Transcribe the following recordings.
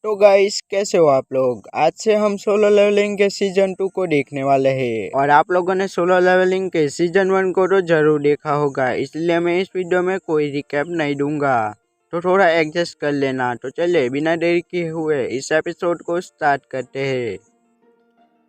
तो गाइस कैसे हो आप लोग। आज से हम सोलो लेवलिंग के सीजन 2 को देखने वाले हैं और आप लोगों ने सोलो लेवलिंग के सीजन 1 को तो जरूर देखा होगा, इसलिए मैं इस वीडियो में कोई रिकैप नहीं दूंगा, तो थोड़ा एडजस्ट कर लेना। तो चलिए बिना देरी किए हुए इस एपिसोड को स्टार्ट करते हैं।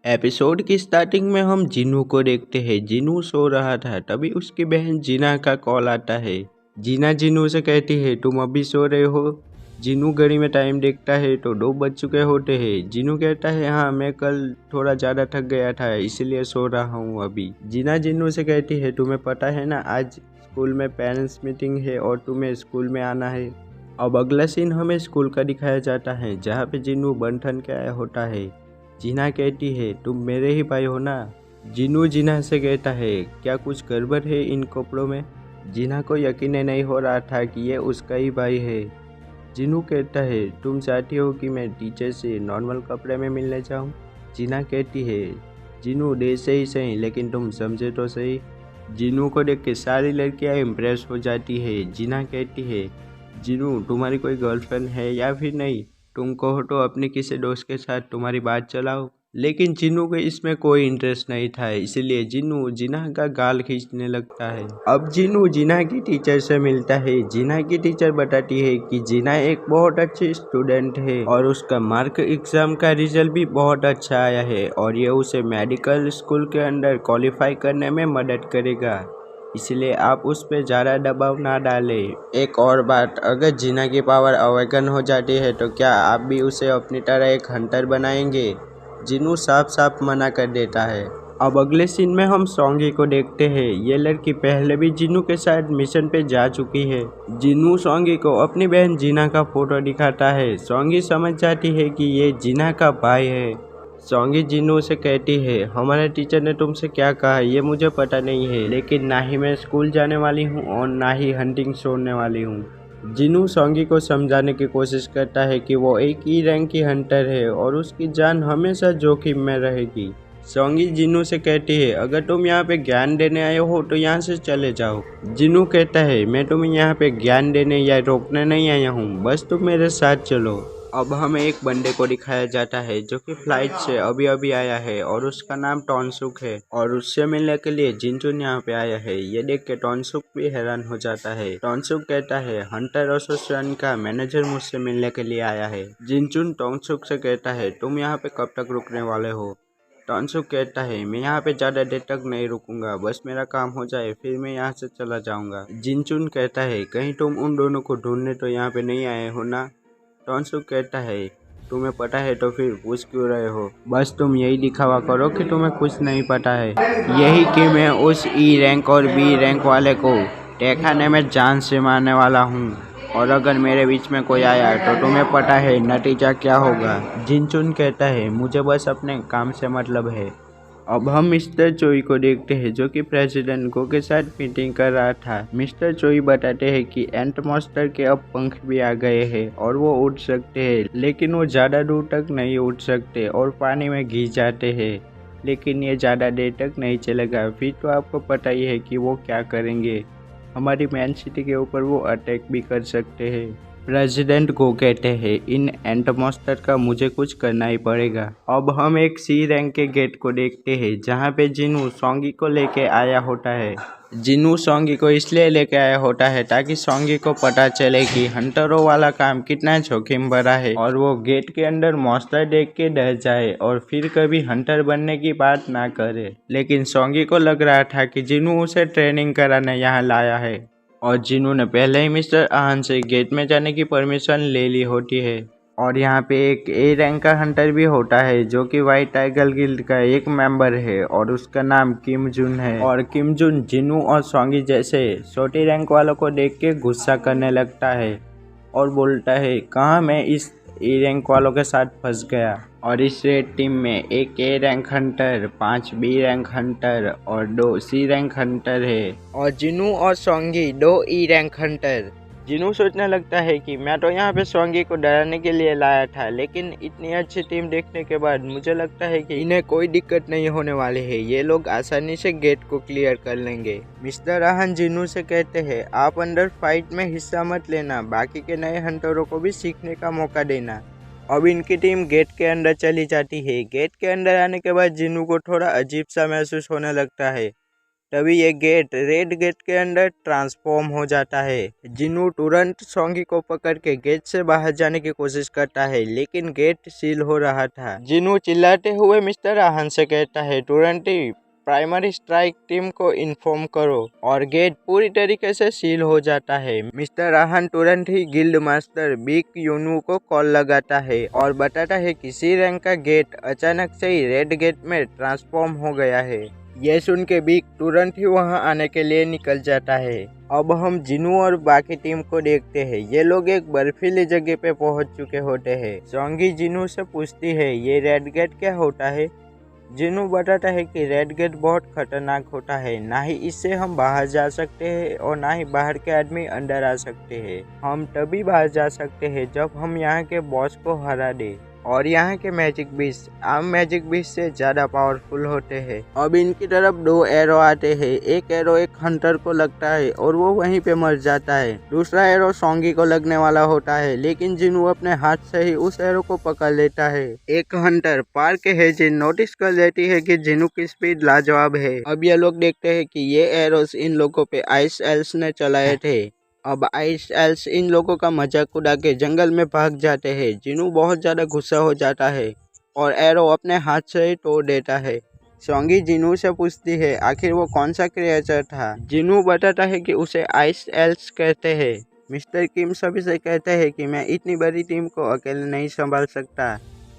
एपिसोड की स्टार्टिंग में हम जीनू को देखते हैं। जीनू सो रहा था, तभी उसकी बहन जीना का कॉल आता है। जीना जीनू से कहती है तुम अभी सो रहे हो। जीनू घड़ी में टाइम देखता है तो 2 बज चुके होते हैं। जीनू कहता है हाँ मैं कल थोड़ा ज़्यादा थक गया था इसीलिए सो रहा हूँ अभी। जीना जीनू से कहती है तुम्हें पता है ना आज स्कूल में पेरेंट्स मीटिंग है और तुम्हें स्कूल में आना है। अब अगला सीन हमें स्कूल का दिखाया जाता है जहाँ पे जीनू बन ठन के आया होता है। जीना कहती है तुम मेरे ही भाई हो ना। जीनू जीना से कहता है क्या कुछ गड़बड़ है इन कपड़ों में। जीना को यकीन नहीं हो रहा था कि ये उसका ही भाई है। जीनू कहता है तुम चाहती हो कि मैं टीचर से नॉर्मल कपड़े में मिलने जाऊं। जीना कहती है जीनू दे से ही सही लेकिन तुम समझे तो सही। जीनू को देख के सारी लड़कियां इम्प्रेस हो जाती है। जीना कहती है जीनू तुम्हारी कोई गर्लफ्रेंड है या फिर नहीं, तुम कहो तो अपने किसी दोस्त के साथ तुम्हारी बात चलाओ। लेकिन जीनू को इसमें कोई इंटरेस्ट नहीं था, इसलिए जीनू जीना का गाल खींचने लगता है। अब जीनू जीना की टीचर से मिलता है। जीना की टीचर बताती है कि जीना एक बहुत अच्छी स्टूडेंट है और उसका मार्क एग्जाम का रिजल्ट भी बहुत अच्छा आया है और ये उसे मेडिकल स्कूल के अंदर क्वालिफाई करने में मदद करेगा, इसलिए आप उस पर ज़्यादा दबाव ना डालें। एक और बात, अगर जीना की पावर अवेकन हो जाती है तो क्या आप भी उसे अपनी तरह एक हंटर बनाएंगे। जीनू साफ साफ मना कर देता है। अब अगले सीन में हम सोंगी को देखते हैं। ये लड़की पहले भी जीनू के साथ मिशन पे जा चुकी है। जीनू सोंगी को अपनी बहन जीना का फोटो दिखाता है। सोंगी समझ जाती है कि ये जीना का भाई है। सोंगी जीनू से कहती है हमारे टीचर ने तुमसे क्या कहा ये मुझे पता नहीं है, लेकिन ना ही मैं स्कूल जाने वाली हूँ और ना ही हंटिंग छोड़ने वाली हूँ। जीनू सोंगी को समझाने की कोशिश करता है कि वो एक ही रैंक की हंटर है और उसकी जान हमेशा जोखिम में रहेगी। सोंगी जीनू से कहती है अगर तुम यहाँ पे ज्ञान देने आए हो तो यहाँ से चले जाओ। जीनू कहता है मैं तुम्हें यहाँ पे ज्ञान देने या रोकने नहीं आया हूँ, बस तुम मेरे साथ चलो। अब हमें एक बंदे को दिखाया जाता है जो कि फ्लाइट से अभी अभी आया है और उसका नाम टॉनसुक है और उससे मिलने के लिए जिनचुन यहाँ पे आया है। ये देख के टॉनसुक भी हैरान हो जाता है। टॉनसुक कहता है हंटर एसोसिएशन का मैनेजर मुझसे मिलने के लिए आया है। जिनचुन टॉनसुक से कहता है तुम यहाँ पे कब तक रुकने वाले हो। टॉनसुक कहता है मैं यहाँ पे ज़्यादा देर तक नहीं रुकूंगा, बस मेरा काम हो जाए फिर मैं यहाँ से चला जाऊँगा। जिनचुन कहता है कहीं तुम उन दोनों को ढूंढने तो यहाँ पे नहीं आए हो ना। टॉनसुक कहता है तुम्हें पता है तो फिर पूछ क्यों रहे हो, बस तुम यही दिखावा करो कि तुम्हें कुछ नहीं पता है। यही कि मैं उस ई रैंक और बी रैंक वाले को तहखाने में जान से मारने वाला हूँ और अगर मेरे बीच में कोई आया तो तुम्हें पता है नतीजा क्या होगा। जिनचुन कहता है मुझे बस अपने काम से मतलब है। अब हम मिस्टर चोई को देखते हैं जो कि प्रेसिडेंट गो के साथ मीटिंग कर रहा था। मिस्टर चोई बताते हैं कि एंट मॉन्स्टर के अब पंख भी आ गए हैं और वो उड़ सकते हैं, लेकिन वो ज़्यादा दूर तक नहीं उड़ सकते और पानी में घिस जाते हैं, लेकिन ये ज़्यादा देर तक नहीं चलेगा। फिर तो आपको पता ही है कि वो क्या करेंगे, हमारी मैन सिटी के ऊपर वो अटैक भी कर सकते हैं। प्रेसिडेंट को कहते हैं इन एंट मॉन्स्टर का मुझे कुछ करना ही पड़ेगा। अब हम एक सी रैंक के गेट को देखते हैं जहाँ पे जिनू सोंगी को लेके आया होता है। जिनू सोंगी को इसलिए लेके आया होता है ताकि सोंगी को पता चले कि हंटरों वाला काम कितना जोखिम भरा है और वो गेट के अंदर मॉन्स्टर देख के डर जाए और फिर कभी हंटर बनने की बात ना करे। लेकिन सोंगी को लग रहा था कि जिनू उसे ट्रेनिंग कराने यहाँ लाया है और जिनू ने पहले ही मिस्टर आहन से गेट में जाने की परमिशन ले ली होती है। और यहाँ पे एक ए रैंक का हंटर भी होता है जो कि व्हाइट टाइगर गिल्ड का एक मेंबर है और उसका नाम किम जुन है। और किम जुन जिनू और सोंगी जैसे छोटी रैंक वालों को देख के गुस्सा करने लगता है और बोलता है कहाँ मैं इस ए रैंक वालों के साथ फंस गया। और इस रेड टीम में एक A rank hunter, 5 B rank hunter और 2 सी रैंक हंटर है और जिनू और सोंगी 2 ई रैंक हंटर। जिनू सोचने लगता है कि मैं तो यहाँ पे सोंगी को डराने के लिए लाया था, लेकिन इतनी अच्छी टीम देखने के बाद मुझे लगता है कि इन्हें कोई दिक्कत नहीं होने वाली है, ये लोग आसानी से गेट को क्लियर कर लेंगे। मिस्टर आहन जिनू से कहते हैं आप अंदर फाइट में हिस्सा मत लेना, बाकी के नए हंटरों को भी सीखने का मौका देना। अब इनकी टीम गेट के अंदर चली जाती है। गेट के अंदर आने के बाद जिन्नू को थोड़ा अजीब सा महसूस होने लगता है। तभी ये गेट रेड गेट के अंदर ट्रांसफॉर्म हो जाता है। जिन्नू तुरंत सोंगी को पकड़ के गेट से बाहर जाने की कोशिश करता है, लेकिन गेट सील हो रहा था। जिन्नू चिल्लाते हुए मिस्टर आहान से कहता है तुरंत ही प्राइमरी स्ट्राइक टीम को इन्फॉर्म करो, और गेट पूरी तरीके से सील हो जाता है। मिस्टर आहान तुरंत ही गिल्ड मास्टर बिग यूनू को कॉल लगाता है और बताता है कि सी रैंक का गेट अचानक से ही रेड गेट में ट्रांसफॉर्म हो गया है। ये सुन के बिग तुरंत ही वहां आने के लिए निकल जाता है। अब हम जिन्नू और बाकी टीम को देखते हैं। ये लोग एक बर्फीली जगह पे पहुंच चुके होते हैं। सोंगी जिन्नू से पूछती है ये रेड गेट क्या होता है। जिन्नू बताता है कि रेड गेट बहुत खतरनाक होता है, ना ही इससे हम बाहर जा सकते हैं और ना ही बाहर के आदमी अंदर आ सकते हैं। हम तभी बाहर जा सकते हैं जब हम यहाँ के बॉस को हरा दे, और यहाँ के मैजिक बीस्ट आम मैजिक बीस्ट से ज्यादा पावरफुल होते हैं। अब इनकी तरफ 2 एरो आते हैं। एक एरो एक हंटर को लगता है और वो वहीं पे मर जाता है। दूसरा एरो सोंगी को लगने वाला होता है, लेकिन जिन्नू अपने हाथ से ही उस एरो को पकड़ लेता है। एक हंटर पार्क हेजिन नोटिस कर लेती है कि जिन्नू की स्पीड लाजवाब है। अब ये लोग देखते हैं कि ये एरोस इन लोगों पे आइस एल्स ने चलाए थे। अब आइस एल्स इन लोगों का मजाक उड़ा के जंगल में भाग जाते हैं। जिन्नू बहुत ज्यादा गुस्सा हो जाता है और एरो अपने हाथ से ही तोड़ देता है। सोंगी जिन्नू से पूछती है आखिर वो कौन सा क्रिएचर था। जिन्नू बताता है कि उसे आइस एल्स कहते हैं। मिस्टर किम सभी से कहते हैं कि मैं इतनी बड़ी टीम को अकेले नहीं संभाल सकता,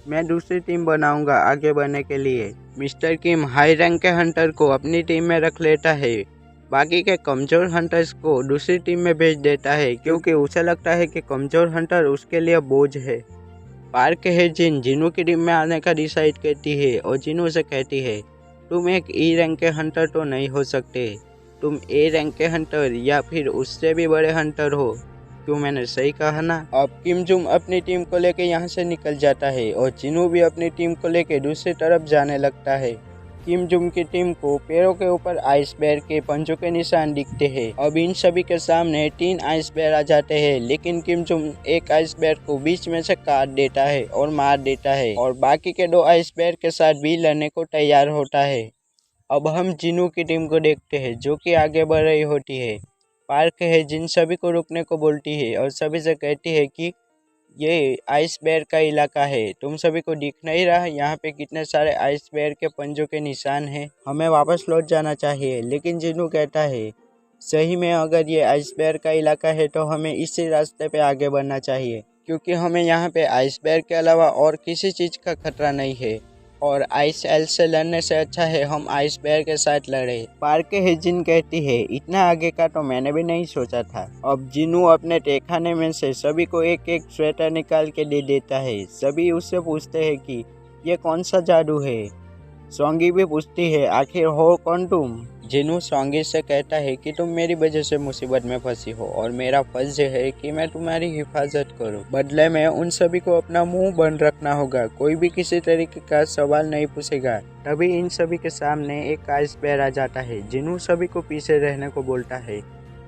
मैं दूसरी टीम बनाऊंगा आगे बढ़ने के लिए। मिस्टर किम हाई रैंक के हंटर को अपनी टीम में रख लेता है, बाकी के कमजोर हंटर्स को दूसरी टीम में भेज देता है, क्योंकि उसे लगता है कि कमजोर हंटर उसके लिए बोझ है। पार्क हेजिन जिन्नू की टीम में आने का डिसाइड करती है और जिन्नू से कहती है तुम एक ई रैंक के हंटर तो नहीं हो सकते, तुम ए रैंक के हंटर या फिर उससे भी बड़े हंटर हो। क्यों मैंने सही कहा ना। अब किम जुम अपनी टीम को लेके यहाँ से निकल जाता है और जिन्नू भी अपनी टीम को लेके दूसरी तरफ जाने लगता है। किम जुम की टीम को पैरों के ऊपर आइस बेयर के पंजों के निशान दिखते हैं। अब इन सभी के सामने 3 आइस बेयर आ जाते हैं, लेकिन किम जुम एक आइस बेयर को बीच में से काट देता है और मार देता है, और बाकी के 2 आइस बेयर के साथ भी लड़ने को तैयार होता है। अब हम जिन्नू की टीम को देखते हैं जो कि आगे बढ़ रही होती है। पार्क है जिन सभी को रुकने को बोलती है और सभी से कहती है कि ये आइस बेयर का इलाका है, तुम सभी को दिख नहीं रहा यहाँ पे कितने सारे आइस बेयर के पंजों के निशान हैं, हमें वापस लौट जाना चाहिए। लेकिन जिन्नू कहता है सही में अगर ये आइस बेयर का इलाका है तो हमें इसी रास्ते पे आगे बढ़ना चाहिए, क्योंकि हमें यहाँ पे आइस बेयर के अलावा और किसी चीज़ का खतरा नहीं है, और आइस एल से लड़ने से अच्छा है हम आइस बेयर के साथ लड़े। पार्क हेजिन कहती है इतना आगे का तो मैंने भी नहीं सोचा था। अब जिन्नू अपने तहखाने में से सभी को एक एक स्वेटर निकाल के दे देता है। सभी उससे पूछते हैं कि ये कौन सा जादू है। सोंगी भी पूछती है आखिर हो कौन तुम। जिन्नू सोंगी से कहता है कि तुम मेरी वजह से मुसीबत में फंसी हो और मेरा फर्ज है कि मैं तुम्हारी हिफाजत करूं। बदले में उन सभी को अपना मुंह बंद रखना होगा, कोई भी किसी तरीके का सवाल नहीं पूछेगा। तभी इन सभी के सामने एक आइस बेयर आ जाता है। जिन्नू सभी को पीछे रहने को बोलता है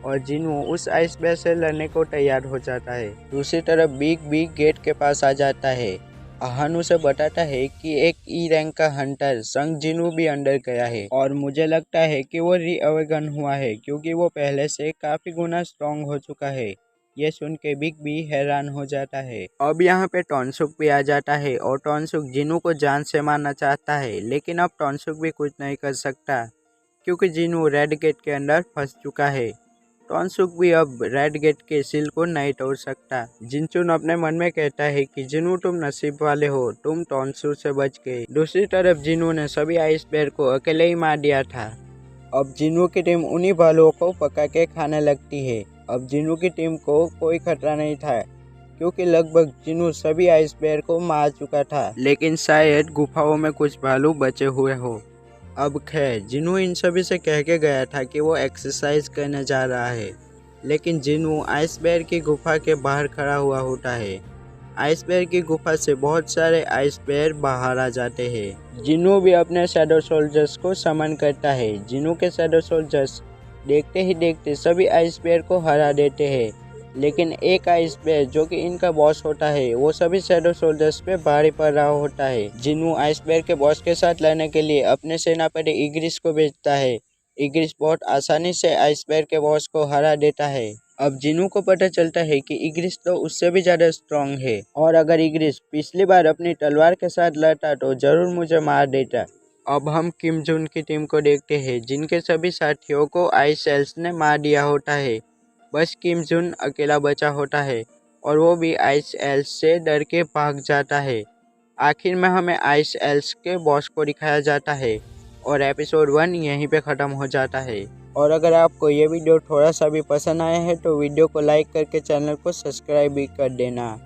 और जिन्नू उस आइस बेयर से लड़ने को तैयार हो जाता है। दूसरी तरफ बिग गेट के पास आ जाता है। आहान उसे बताता है कि एक ई रैंक का हंटर संग जिन्नू भी अंदर गया है, और मुझे लगता है कि वो रीअवेकन हुआ है क्योंकि वो पहले से काफी गुना स्ट्रॉन्ग हो चुका है। ये सुन के बिग भी हैरान हो जाता है। अब यहाँ पे टॉनसुक भी आ जाता है और टॉनसुक जिन्नू को जान से मारना चाहता है, लेकिन अब टॉनसुक भी कुछ नहीं कर सकता क्योंकि जिन्नू रेड गेट के अंदर फंस चुका है। टॉनसुक भी अब रेड गेट के सील को नहीं तोड़ सकता। जिनचुन अपने मन में कहता है कि जिन्नू तुम नसीब वाले हो, तुम टॉनसुक से बच गए। दूसरी तरफ जिन्नू ने सभी आइस बेयर को अकेले ही मार दिया था। अब जिन्नू की टीम उन्हीं भालुओं को पका के खाने लगती है। अब जिन्नू की टीम को कोई खतरा नहीं था क्योंकि लगभग जिन्नू सभी आइस बेयर को मार चुका था, लेकिन शायद गुफाओं में कुछ भालू बचे हुए हो। अब खैर जिन्नू इन सभी से कह के गया था कि वो एक्सरसाइज करने जा रहा है, लेकिन जिन्नू आइस बेयर की गुफा के बाहर खड़ा हुआ होता है। आइस बेयर की गुफा से बहुत सारे आइस बेयर बाहर आ जाते हैं। जिन्नू भी अपने शैडो सोल्जर्स को समन करता है। जिन्नू के शैडो सोल्जर्स देखते ही देखते सभी आइस बेयर को हरा देते हैं, लेकिन एक आइस बेयर जो कि इनका बॉस होता है वो सभी शैडो सोल्जर्स पे भारी पड़ रहा होता है। जिन्हू आइस बेयर के बॉस के साथ लड़ने के लिए अपने सेनापति इग्रिस को भेजता है। इग्रिस बहुत आसानी से आइस बेयर के बॉस को हरा देता है। अब जिनू को पता चलता है कि इग्रिस तो उससे भी ज्यादा स्ट्रॉन्ग है और अगर इग्रिस पिछली बार अपनी तलवार के साथ लड़ता तो जरूर मुझे मार देता। अब हम किम जुन की टीम को देखते हैं जिनके सभी साथियों को आइस एल्स ने मार दिया होता है। बस किम जुन अकेला बचा होता है और वो भी आइस एल्स से डर के भाग जाता है। आखिर में हमें आइस एल्स के बॉस को दिखाया जाता है और एपिसोड 1 यहीं पे ख़त्म हो जाता है। और अगर आपको ये वीडियो थोड़ा सा भी पसंद आया है तो वीडियो को लाइक करके चैनल को सब्सक्राइब भी कर देना।